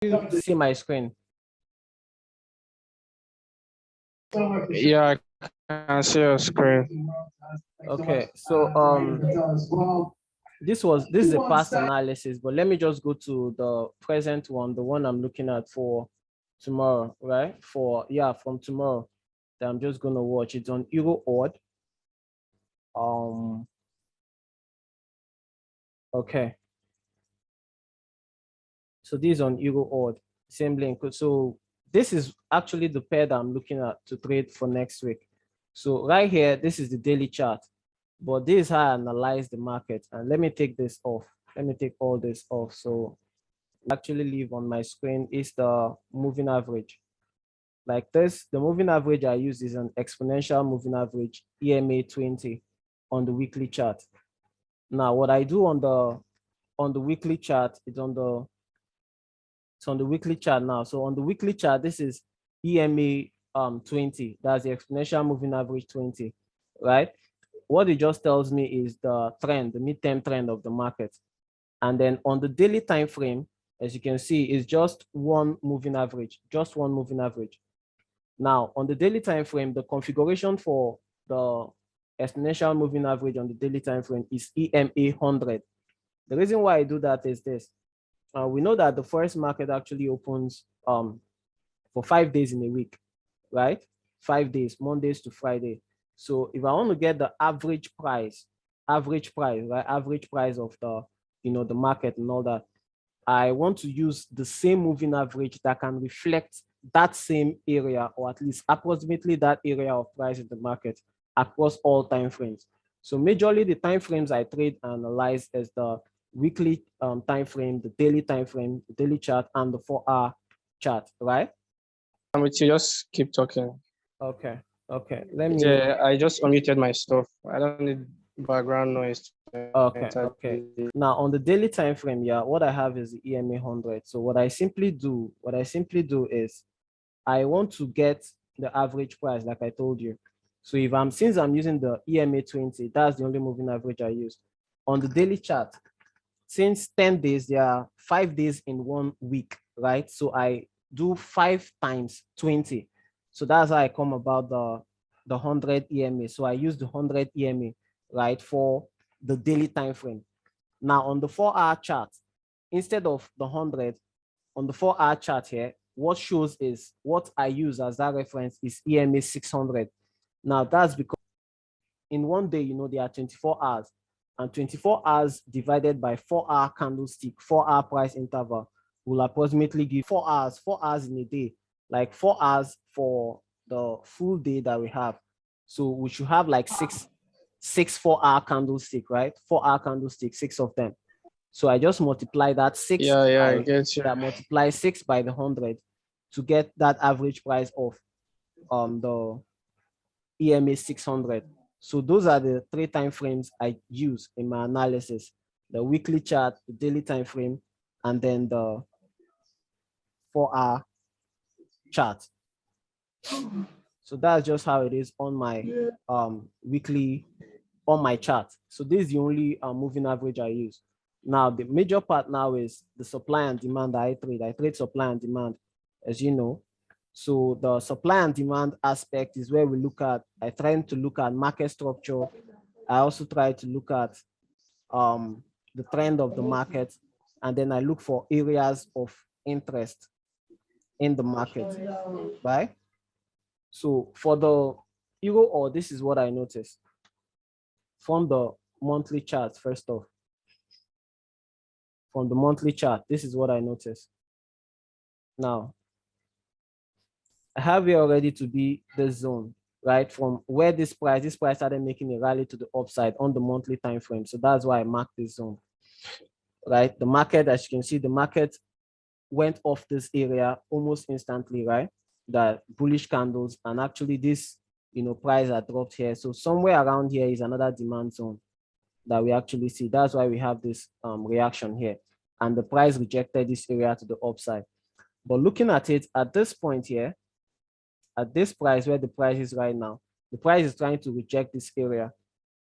You see my screen? Yeah, I can see your screen. Okay, so this is a past analysis, but let me just go to the present one, the one I'm looking at for tomorrow, right? From tomorrow that I'm just gonna watch. It's on Euro odd. Okay. So this is on Euro odd, same link. So this is actually the pair that I'm looking at to trade for next week. So right here, this is the daily chart, but this is how I analyze the market. And let me take this off. Let me take all this off. So actually leave on my screen is the moving average. Like this, the moving average I use is an exponential moving average, EMA 20 on the weekly chart. Now, what I do on the weekly chart is on the weekly chart now. So on the weekly chart, this is EMA 20. That's the exponential moving average 20, right? What it just tells me is the trend, the midterm trend of the market. And then on the daily time frame, as you can see, is just one moving average, just one moving average. Now, on the daily time frame, the configuration for the exponential moving average on the daily time frame is EMA 100. The reason why I do that is this. We know that the forex market actually opens for 5 days in a week, right? 5 days, Mondays to Friday. So if I want to get the average price, right? Average price of the market and all that, I want to use the same moving average that can reflect that same area, or at least approximately that area of price in the market across all time frames. So majorly the time frames I trade and analyze is the weekly time frame, the daily time frame, the daily chart, and the 4-hour chart, right? I'm with you. Just keep talking. Okay. Yeah, I just unmuted my stuff. I don't need background noise. Okay. Now on the daily time frame, what I have is the EMA 100. So what I simply do is I want to get the average price, like I told you. So since I'm using the EMA 20, that's the only moving average I use. On the daily chart, since 10 days, there are 5 days in 1 week, right? So I do 5 times 20. So that's how I come about the 100 EMA. So I use the 100 EMA, right, for the daily time frame. Now on the 4-hour chart, instead of the 100, on the 4-hour chart here, what shows is what I use as that reference is EMA 600. Now that's because in one day, there are 24 hours, and 24 hours divided by 4-hour candlestick, 4-hour price interval will approximately give 4 hours, 4 hours in a day, like 4 hours for the full day that we have. So we should have like six 4-hour candlestick, right? 4-hour candlestick, 6 of them. So I just multiply that I get you. multiply 6 by the 100 to get that average price of the EMA 600. So those are the 3 time frames I use in my analysis: the weekly chart, the daily time frame, and then the 4-hour chart. So that's just how it is on my weekly, on my chart. So this is the only moving average I use. Now, the major part now is the supply and demand that I trade. I trade supply and demand, as you know. So the supply and demand aspect is where I try to look at market structure. I also try to look at the trend of the market, and then I look for areas of interest in the market, right? So for the euro, or this is what I noticed from the monthly chart. First off, from the monthly chart, this is what I noticed. Now, I have here already to be the zone, right? From where this price started making a rally to the upside on the monthly time frame. So that's why I marked this zone, right? The market, as you can see, the market went off this area almost instantly, right? The bullish candles, and actually this, price had dropped here. So somewhere around here is another demand zone that we actually see. That's why we have this reaction here. And the price rejected this area to the upside. But looking at it at this point here, at this price where the price is right now, the price is trying to reject this area.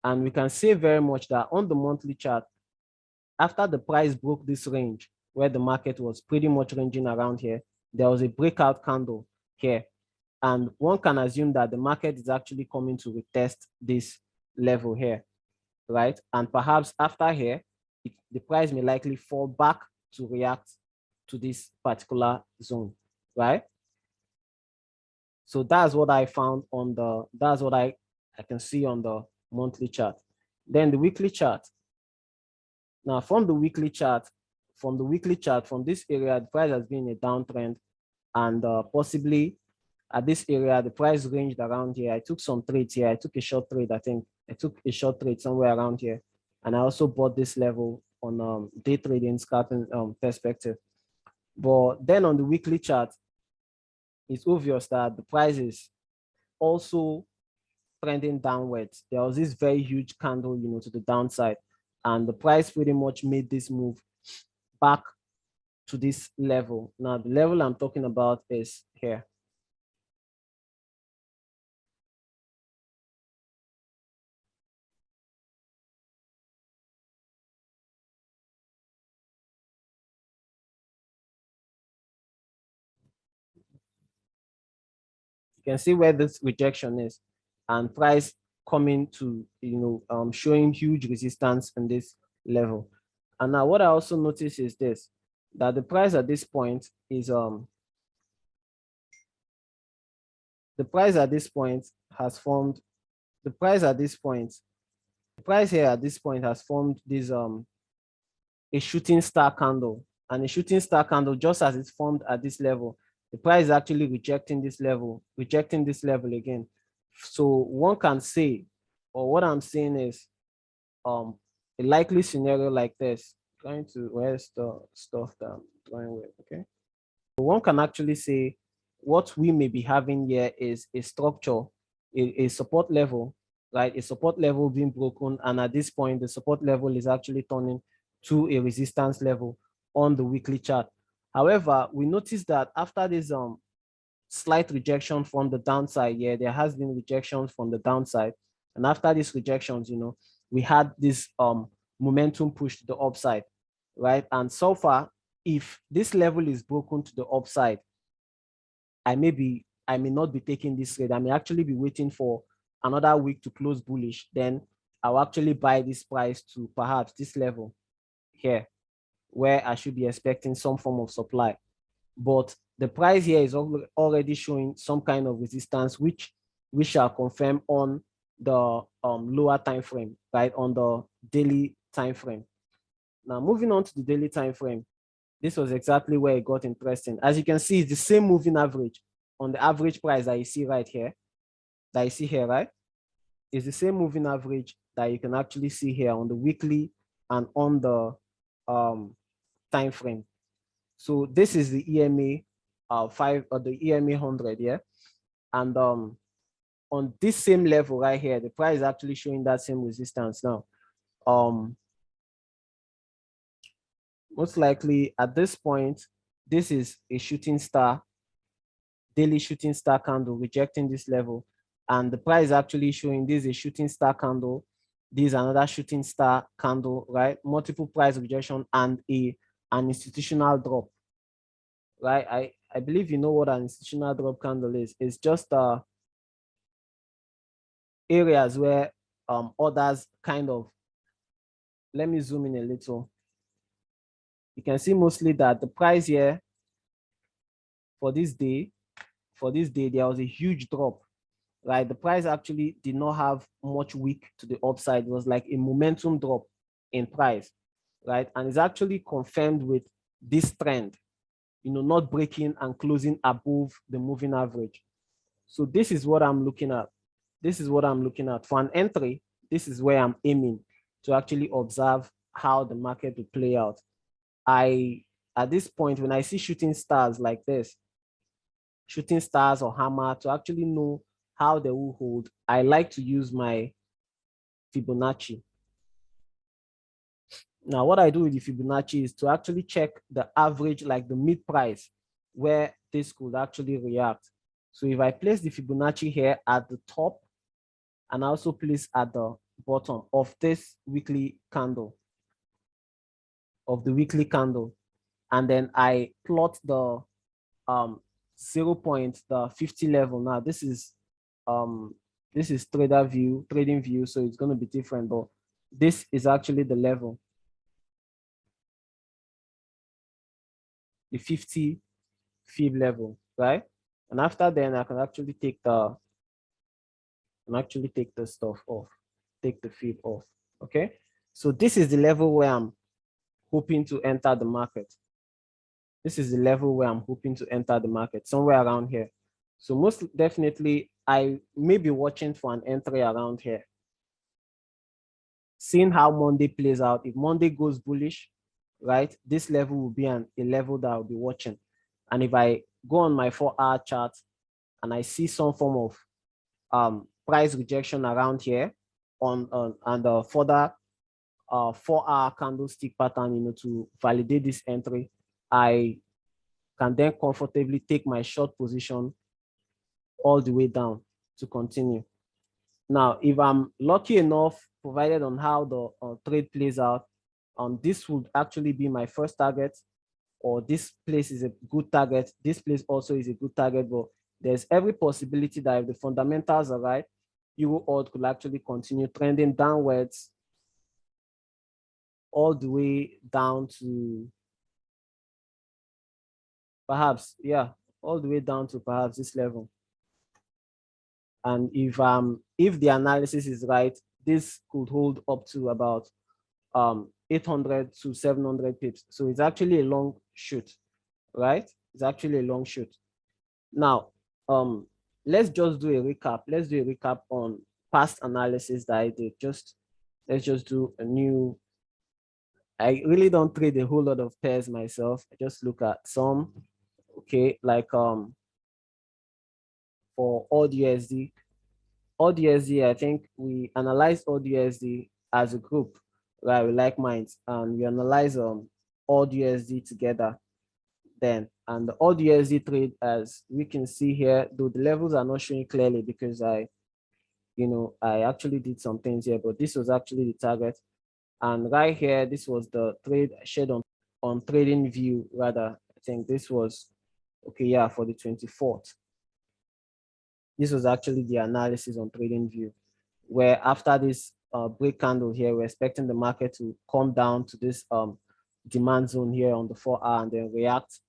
And we can say very much that on the monthly chart, after the price broke this range, where the market was pretty much ranging around here. There was a breakout candle here. And one can assume that the market is actually coming to retest this level here, right? And perhaps after here, the price may likely fall back to react to this particular zone, right? So that's what I found on the, that's what I can see on the monthly chart. Then the weekly chart. Now from the weekly chart, from this area, the price has been a downtrend, and possibly at this area, the price ranged around here. I took some trades here. I took a short trade, I think. I took a short trade somewhere around here. And I also bought this level on day trading scalping perspective. But then on the weekly chart, it's obvious that the price is also trending downwards. There was this very huge candle, to the downside, and the price pretty much made this move back to this level. Now, the level I'm talking about is here. You can see where this rejection is, and price coming to, showing huge resistance in this level. And now what I also notice is this, that the price at this point is, the price at this point has formed, the price here at this point has formed this, a shooting star candle, and a shooting star candle, just as it's formed at this level, the price is actually rejecting this level again. So one can say, or what I'm saying is, a likely scenario like this, trying to, where's the stuff that I'm trying with, okay? So one can actually say what we may be having here is a structure, a support level, right? A support level being broken, and at this point, the support level is actually turning to a resistance level on the weekly chart. However, we notice that after this slight rejection from the downside, there has been rejections from the downside, and after these rejections, we had this momentum push to the upside, right? And so far, if this level is broken to the upside, I may not be taking this trade. I may actually be waiting for another week to close bullish. Then I'll actually buy this price to perhaps this level here, where I should be expecting some form of supply. But the price here is already showing some kind of resistance, which we shall confirm on the lower time frame, right? On the daily time frame. Now, moving on to the daily time frame, this was exactly where it got interesting. As you can see, it's the same moving average on the average price that you see right here, that you see here, right? It's the same moving average that you can actually see here on the weekly and on the time frame. So this is the EMA 5 or the EMA 100, yeah. And on this same level right here, the price is actually showing that same resistance now. Most likely at this point, this is a shooting star, daily shooting star candle rejecting this level, and the price is actually showing this is a shooting star candle, this is another shooting star candle, right? Multiple price rejection and an institutional drop, right? I believe you know what an institutional drop candle is. It's just areas where others kind of, let me zoom in a little. You can see mostly that the price here for this day, there was a huge drop, right? The price actually did not have much wick to the upside. It was like a momentum drop in price, right? And it's actually confirmed with this trend, not breaking and closing above the moving average. So this is what I'm looking at. For an entry, this is where I'm aiming to actually observe how the market will play out. At this point, when I see shooting stars like this, shooting stars or hammer, to actually know how they will hold, I like to use my Fibonacci. Now, what I do with the Fibonacci is to actually check the average, like the mid price, where this could actually react. So if I place the Fibonacci here at the top, and also place at the bottom of this weekly candle, and then I plot the 0 point, the 50 level. Now this is trading view, so it's going to be different, but this is actually the level, the 50 fib level, right? And after then I can actually take the stuff off, take the fib off. Okay, so this is the level where I'm hoping to enter the market. This is the level where I'm hoping to enter the market, somewhere around here. So most definitely, I may be watching for an entry around here. Seeing how Monday plays out. If Monday goes bullish, right, this level will be a level that I'll be watching. And if I go on my 4-hour chart and I see some form of price rejection around here and further 4-hour candlestick pattern, to validate this entry, I can then comfortably take my short position all the way down to continue. Now, if I'm lucky enough, provided on how the trade plays out, this would actually be my first target, or this place is a good target. This place also is a good target, but there's every possibility that if the fundamentals are right, Euro AUD could actually continue trending downwards all the way down to perhaps, all the way down to perhaps this level. And if the analysis is right, this could hold up to about 800 to 700 pips. So it's actually a long shoot, right? It's actually a long shoot. Now, let's just do a recap. Let's do a recap on past analysis that I did. Let's just do a new. I really don't trade a whole lot of pairs myself. I just look at some, okay, like for AUD USD. AUD USD, I think we analyzed AUD USD as a group, right? We like minds, and we analyze AUD USD together then. And the AUD USD trade, as we can see here, though the levels are not showing clearly because I actually did some things here, but this was actually the target. And right here, this was the trade shared on trading view, rather. I think this was, okay, yeah, for the 24th. This was actually the analysis on trading view, where after this break candle here, we're expecting the market to come down to this demand zone here on the 4-hour and then react,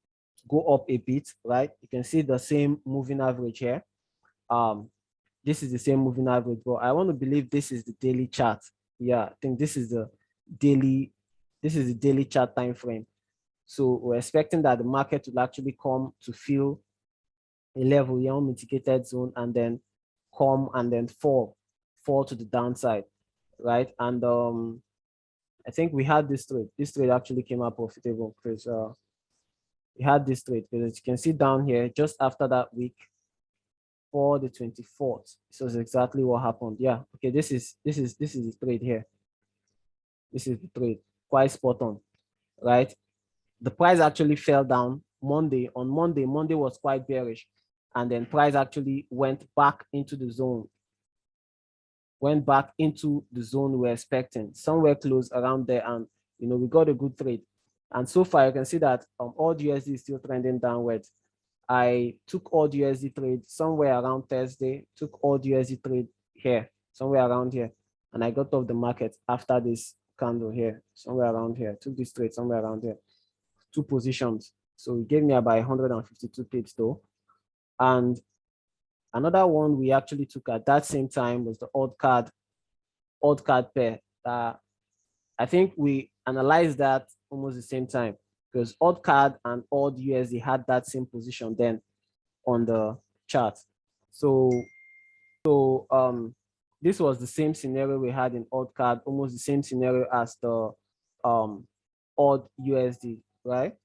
go up a bit, right? You can see the same moving average here. This is the same moving average, but I want to believe this is the daily chart. Yeah, I think this is the daily chart time frame. So we're expecting that the market will actually come to fill a level here, unmitigated zone, and then come and then fall to the downside, right? And I think we had this trade. This trade actually came out profitable because we had this trade, because as you can see down here, just after that week, for the 24th, this was exactly what happened. Yeah, okay, this is the trade here. This is the trade, quite spot on, right? The price actually fell down Monday. On Monday was quite bearish, and then price actually went back into the zone. Went back into the zone we're expecting, somewhere close around there, and we got a good trade. And so far, you can see that AUD USD is still trending downwards. I took AUD USD trade somewhere around Thursday, took AUD USD trade here, somewhere around here, and I got off the market after this candle here, somewhere around here. Took this trade somewhere around here, 2 positions. So it gave me about 152 pips though. And another one we actually took at that same time was the odd card pair. I think we analyzed that almost the same time, because odd card and AUD USD had that same position then on the chart. So this was the same scenario we had in odd card, almost the same scenario as the AUD USD, right?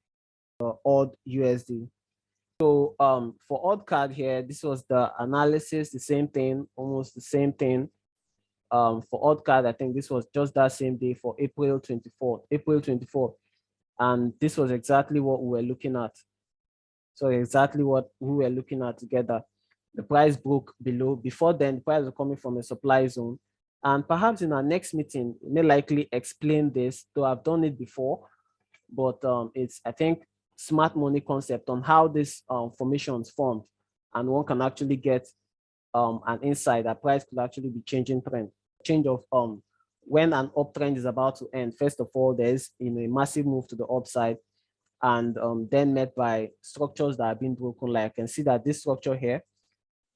AUD USD. So for odd card here, this was the analysis, the same thing, almost the same thing. For odd card, I think this was just that same day for April 24th. And this was exactly what we were looking at. So exactly what we were looking at together. The price broke below. Before then, the price was coming from a supply zone. And perhaps in our next meeting, we may likely explain this, though I've done it before. but it's, I think, smart money concept on how this formations formed, and one can actually get an insight that price could actually be changing trend, change of when an uptrend is about to end. First of all, there's, you know, a massive move to the upside, and then met by structures that have been broken. Like I can see that this structure here,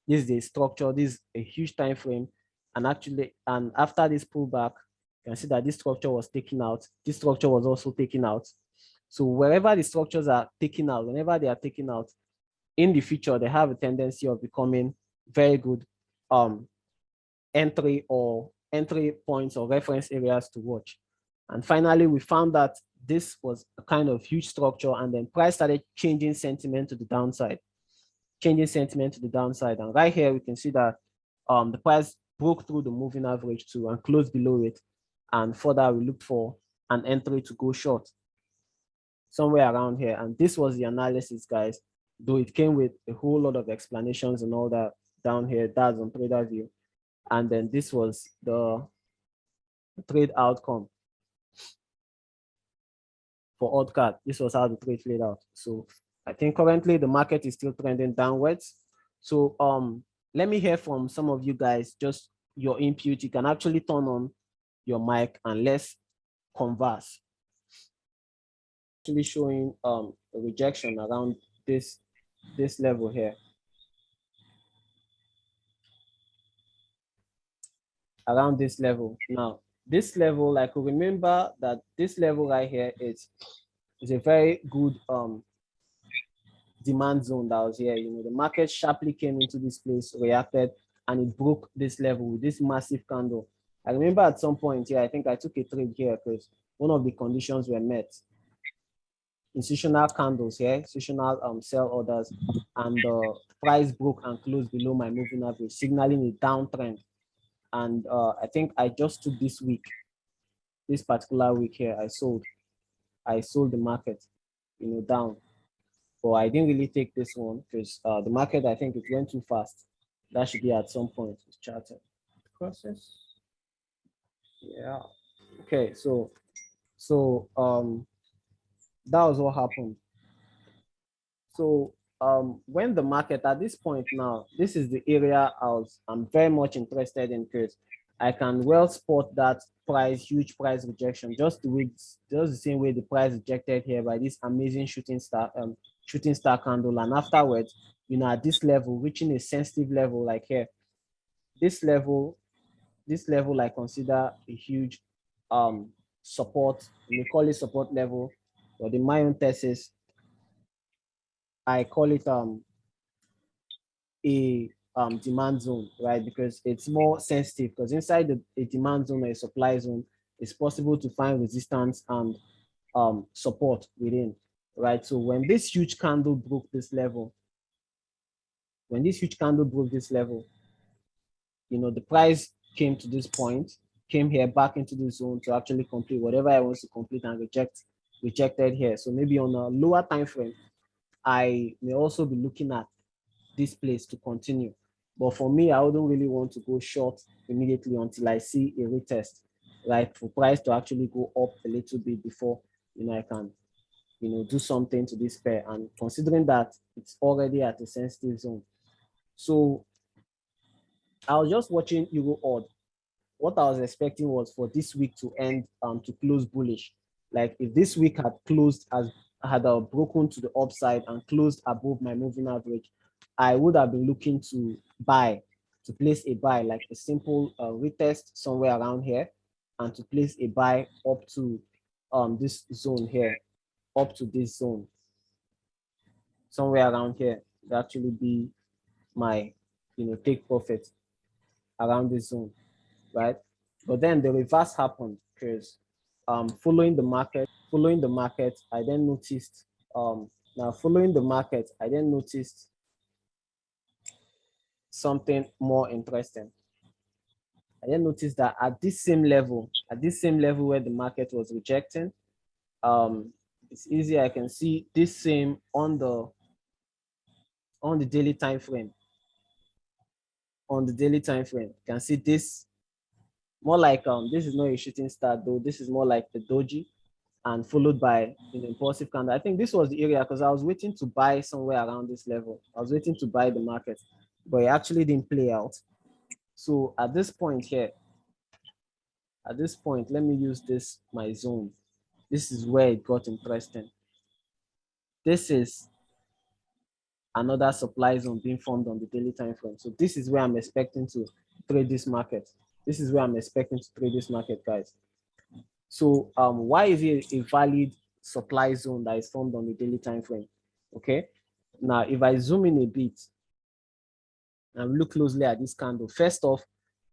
this is a structure, this is a huge time frame, and actually, and after this pullback, you can see that this structure was taken out. This structure was also taken out. So wherever the structures are taken out, whenever they are taken out, in the future, they have a tendency of becoming very good entry points or reference areas to watch. And finally, we found that this was a kind of huge structure, and then price started changing sentiment to the downside, changing sentiment to the downside. And right here, we can see that the price broke through the moving average too and closed below it. And further, we looked for an entry to go short somewhere around here. And this was the analysis, guys, though it came with a whole lot of explanations and all that down here. That's on trader view. And then this was the trade outcome for odd card. This was how the trade played out. So I think currently the market is still trending downwards. So let me hear from some of you guys, just your input. You can actually turn on your mic and let's converse. Actually showing a rejection around this level here. Around this level. Now, this level, like, remember that this level right here is a very good demand zone that was here. You know, the market sharply came into this place, reacted, and it broke this level with this massive candle. I remember at some point here, I think I took a trade here because one of the conditions were met. Institutional candles here, institutional sell orders, and the price broke and closed below my moving average, signaling a downtrend. And I think I just took this week, this particular week here, I sold the market, you know, down. But I didn't really take this one because the market, I think it went too fast. That should be at some point. It's charted. Process. Yeah. Okay. So that was what happened. So when the market at this point now, this is the area I'm very much interested in because I can well spot that huge price rejection, just the same way the price rejected here by this amazing shooting star candle, and afterwards, you know, at this level, reaching a sensitive level like here, this level I consider a huge support. We call it support level, but in my own thesis, I call it a demand zone, right? Because it's more sensitive, because inside a demand zone or a supply zone, it's possible to find resistance and support within, right? So when this huge candle broke this level, you know, the price came to this point, came here back into the zone to actually complete whatever I want to complete and rejected here. So maybe on a lower time frame, I may also be looking at this place to continue. But for me, I wouldn't really want to go short immediately until I see a retest, right? For price to actually go up a little bit before, you know, I can, you know, do something to this pair. And considering that it's already at a sensitive zone. So I was just watching Euro odd. What I was expecting was for this week to end to close bullish. Like if this week had closed as had broken to the upside and closed above my moving average, I would have been looking to place a buy, like a simple retest somewhere around here, and to place a buy up to this zone here, up to this zone, somewhere around here. To actually be my, you know, take profit around this zone, right? But then the reverse happened because following the market, I then noticed something more interesting. I then noticed that at this same level where the market was rejecting, it's easy. I can see this same on the daily time frame. You can see this more like this is not a shooting star though. This is more like the doji. and followed by an impulsive candle. I think this was the area because I was waiting to buy somewhere around this level. I was waiting to buy the market, but it actually didn't play out. So at this point here, let me use this, my zone. This is where it got interesting. This is another supply zone being formed on the daily time frame. So this is where I'm expecting to trade this market. This is where I'm expecting to trade this market, guys. So why is it a valid supply zone that is formed on the daily time frame? Okay. Now, if I zoom in a bit and look closely at this candle, first off,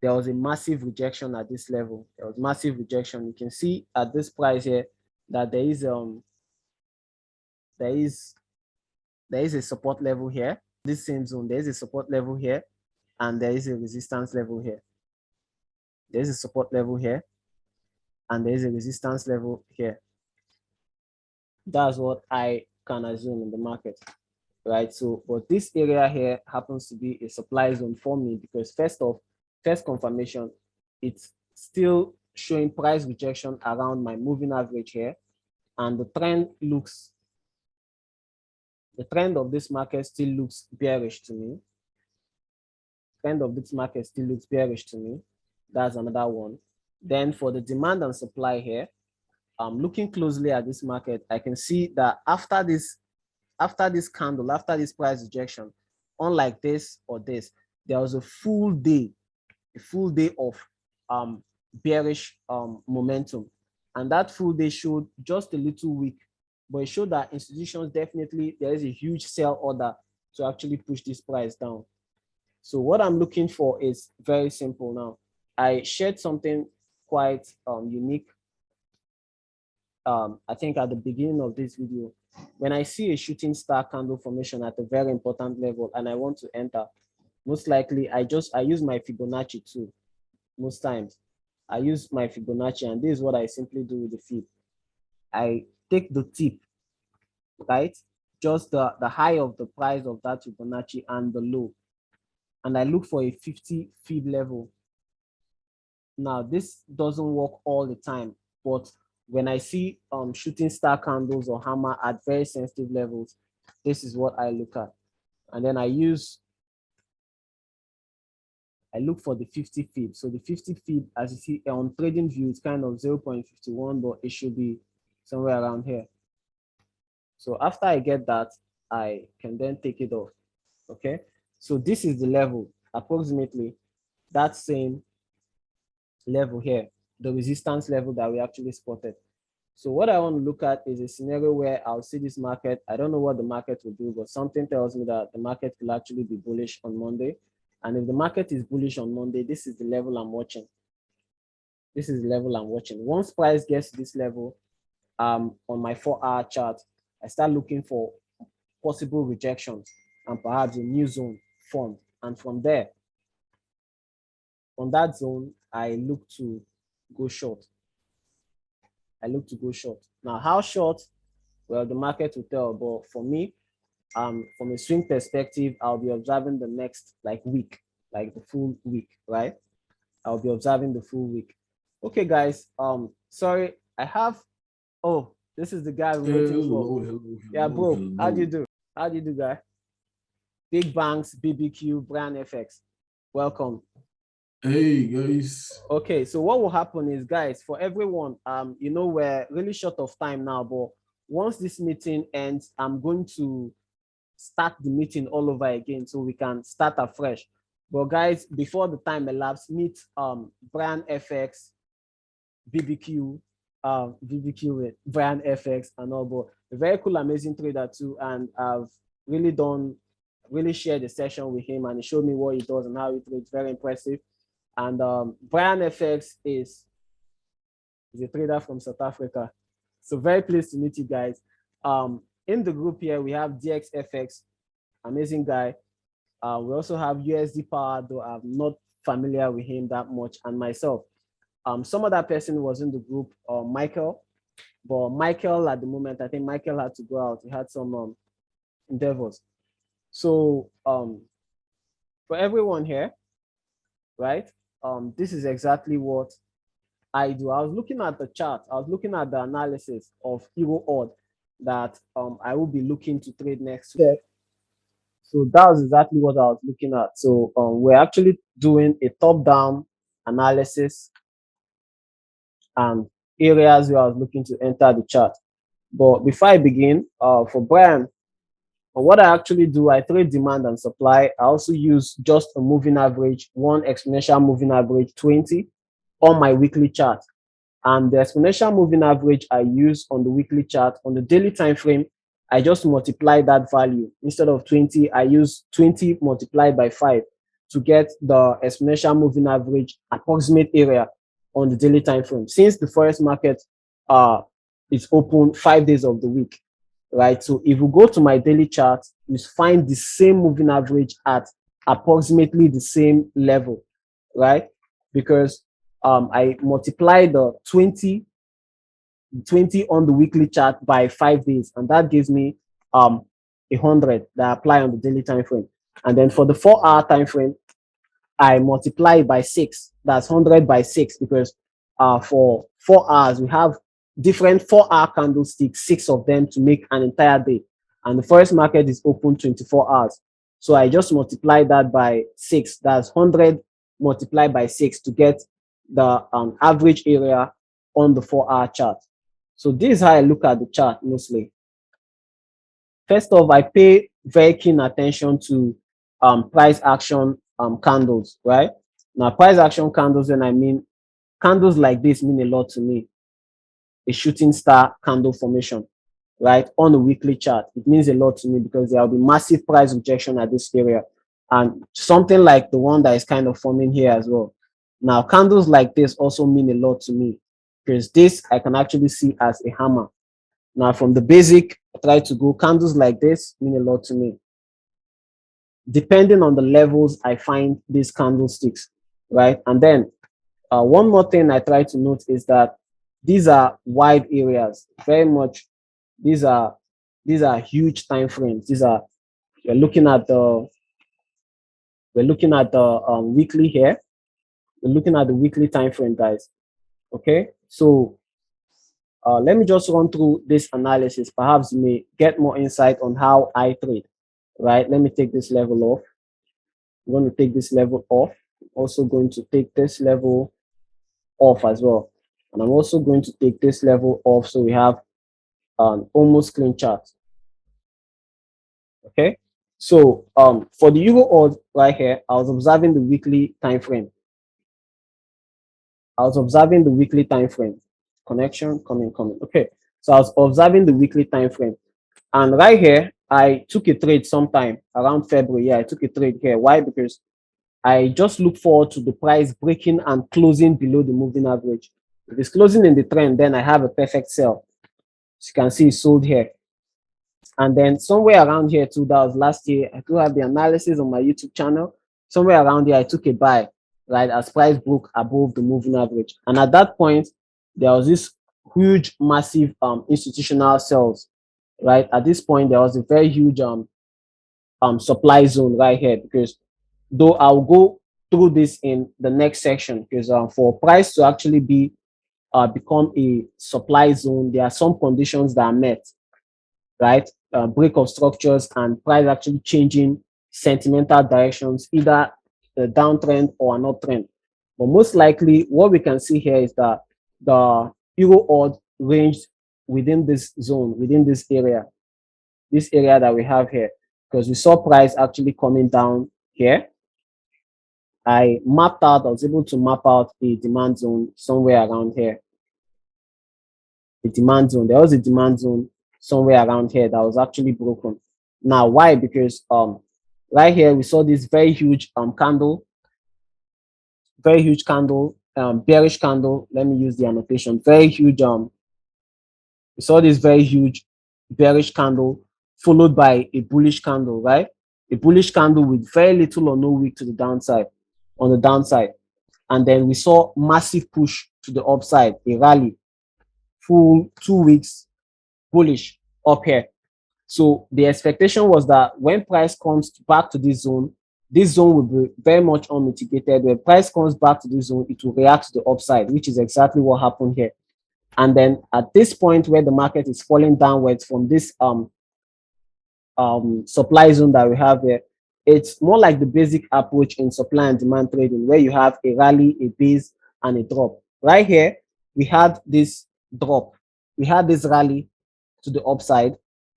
there was a massive rejection at this level. There was massive rejection. You can see at this price here that there is a support level here. This same zone, there is a support level here, and there is a resistance level here. There is a support level here, and there is a resistance level here. That's what I can assume in the market, right? So, but this area here happens to be a supply zone for me because first confirmation, it's still showing price rejection around my moving average here, and the trend of this market still looks bearish to me. Trend of this market still looks bearish to me. That's another one. Then for the demand and supply here, looking closely at this market, I can see that after this candle, after this price rejection, unlike this or this, there was a full day of bearish momentum. And that full day showed just a little weak, but it showed that institutions definitely, there is a huge sell order to actually push this price down. So what I'm looking for is very simple now. I shared something quite unique, I think at the beginning of this video. When I see a shooting star candle formation at a very important level and I want to enter, most likely I use my Fibonacci tool. Most times I use my Fibonacci, and this is what I simply do with the Fib. I take the tip, right? Just the high of the price of that Fibonacci and the low. And I look for a 50 Fib level. Now, this doesn't work all the time, but when I see shooting star candles or hammer at very sensitive levels, this is what I look at. And then I look for the 50 Fib. So the 50 Fib, as you see on trading view, it's kind of 0.51, but it should be somewhere around here. So after I get that, I can then take it off. Okay. So this is the level, approximately that same level here, the resistance level that we actually spotted. So what I want to look at is a scenario where I'll see this market. I don't know what the market will do, but something tells me that the market will actually be bullish on Monday. And if the market is bullish on Monday, this is the level I'm watching. This is the level I'm watching. Once price gets to this level, on my 4-hour chart, I start looking for possible rejections and perhaps a new zone formed. And from there, on that zone, I look to go short. Now, how short? Well, the market will tell. But for me, from a swing perspective, I'll be observing the next week, like the full week, right? I'll be observing the full week. Okay, guys. Sorry, I have. Oh, this is the guy we're waiting for. Yeah, bro. Hello. How do you do? How do you do, guy? Big Banks, BBQ, Brand FX. Welcome. Hey guys. Okay, so what will happen is, guys, for everyone, we're really short of time now, but once this meeting ends, I'm going to start the meeting all over again so we can start afresh. But guys, before the time elapses, meet Brand FX, BBQ, with Brand FX and all, but a very cool, amazing trader too. And I've really shared the session with him, and he showed me what he does and how he trades. Very impressive. And Brand FX is a trader from South Africa. So very pleased to meet you guys. In the group here, we have DxFx, amazing guy. We also have USD Power, though I'm not familiar with him that much, and myself. Some other person was in the group, Michael, but Michael at the moment, I think Michael had to go out. He had some endeavors. So for everyone here, right? This is exactly what I do, I was looking at the chart. I was looking at the analysis of Euro odd that I will be looking to trade next week. So that was exactly what I was looking at. So we're actually doing a top-down analysis and areas where I was looking to enter the chart. But before I begin, for Brian, what I actually do, I trade demand and supply. I also use just a moving average, one exponential moving average 20 on my weekly chart. And the exponential moving average I use on the weekly chart, on the daily time frame, I just multiply that value. Instead of 20, I use 20 multiplied by 5 to get the exponential moving average approximate area on the daily time frame. Since the forex market is open 5 days of the week, right? So if you go to my daily chart, you find the same moving average at approximately the same level, right? Because I multiply the 20 on the weekly chart by 5 days, and that gives me 100 that I apply on the daily time frame. And then for the 4-hour time frame, I multiply by 6. That's 100 by 6 because for 4 hours we have different 4-hour candlesticks, 6 of them to make an entire day, and the forex market is open 24 hours. So I just multiply that by 6. That's 100 multiplied by 6 to get the average area on the 4-hour chart. So this is how I look at the chart mostly. First off, I pay very keen attention to price action candles, right? Now, price action candles, and I mean candles like this mean a lot to me. A shooting star candle formation, right? On the weekly chart, it means a lot to me because there will be massive price rejection at this area, and something like the one that is kind of forming here as well. Now, candles like this also mean a lot to me because this I can actually see as a hammer. Now, from the basic, I try to go candles like this mean a lot to me. Depending on the levels I find these candlesticks, right? And then one more thing I try to note is that these are wide areas, very much. These are huge time frames. We're looking at the weekly here. We're looking at the weekly time frame, guys. Okay, so let me just run through this analysis. Perhaps you may get more insight on how I trade. Right? Let me take this level off. I'm going to take this level off. I'm also going to take this level off as well. And I'm also going to take this level off so we have an almost clean chart. Okay. So for the Euro odd right here, I was observing the weekly time frame. I was observing the weekly time frame. Connection coming. Okay. So I was observing the weekly time frame. And right here, I took a trade sometime around February. Yeah, I took a trade here. Why? Because I just look forward to the price breaking and closing below the moving average. If it's closing in the trend, then I have a perfect sell. As you can see, it's sold here. And then somewhere around here too, that was last year, I do have the analysis on my YouTube channel. Somewhere around here, I took a buy, right, as price broke above the moving average. And at that point, there was this huge, massive institutional sales, right? At this point, there was a very huge supply zone right here, because though I'll go through this in the next section, because for price to actually become a supply zone, there are some conditions that are met, right? Break of structures and price actually changing sentimental directions, either the downtrend or an uptrend. But most likely, what we can see here is that the Euro odd ranged within this zone, within this area that we have here, because we saw price actually coming down here. I was able to map out a demand zone somewhere around here. There was a demand zone somewhere around here that was actually broken. Now, why? Because right here we saw this very huge candle, bearish candle. Let me use the annotation. Very huge. We saw this very huge bearish candle followed by a bullish candle, right? A bullish candle with very little or no wick to the downside, on the downside. And then we saw massive push to the upside, a rally, full 2 weeks bullish up here. So the expectation was that when price comes back to this zone, this zone will be very much unmitigated. When price comes back to this zone, it will react to the upside, which is exactly what happened here. And then at this point where the market is falling downwards from this supply zone that we have here, it's more like the basic approach in supply and demand trading, where you have a rally, a base, and a drop. Right here, we had this drop. We had this rally to the upside,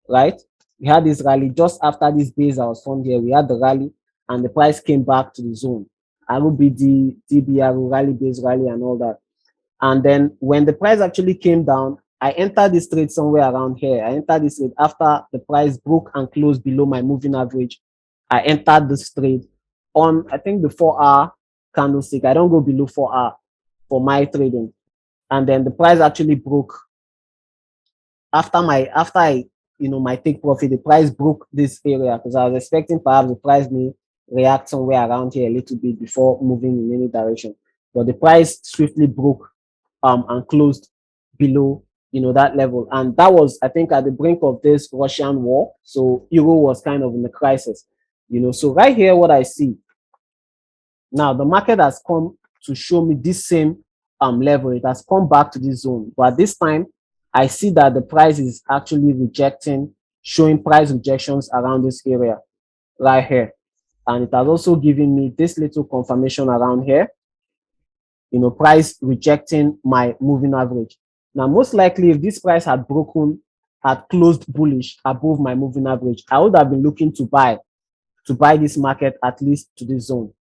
right? We had this rally just after this base that was formed here. We had the rally, and the price came back to the zone. RBD, DBR, rally, base rally, and all that. And then when the price actually came down, I entered this trade somewhere around here. I entered this trade after the price broke and closed below my moving average. I entered this trade on, I think, the 4-hour candlestick. I don't go below 4-hour for my trading. And then the price actually broke after I my take profit. The price broke this area because I was expecting perhaps the price may react somewhere around here a little bit before moving in any direction. But the price swiftly broke and closed below that level. And that was, I think, at the brink of this Russian war. So euro was kind of in a crisis. So right here, what I see now, the market has come to show me this same level. It has come back to this zone, but this time I see that the price is actually showing price rejections around this area right here. And it has also given me this little confirmation around here, price rejecting my moving average. Now, most likely, if this price had closed bullish above my moving average, I would have been looking to buy this market at least to this zone.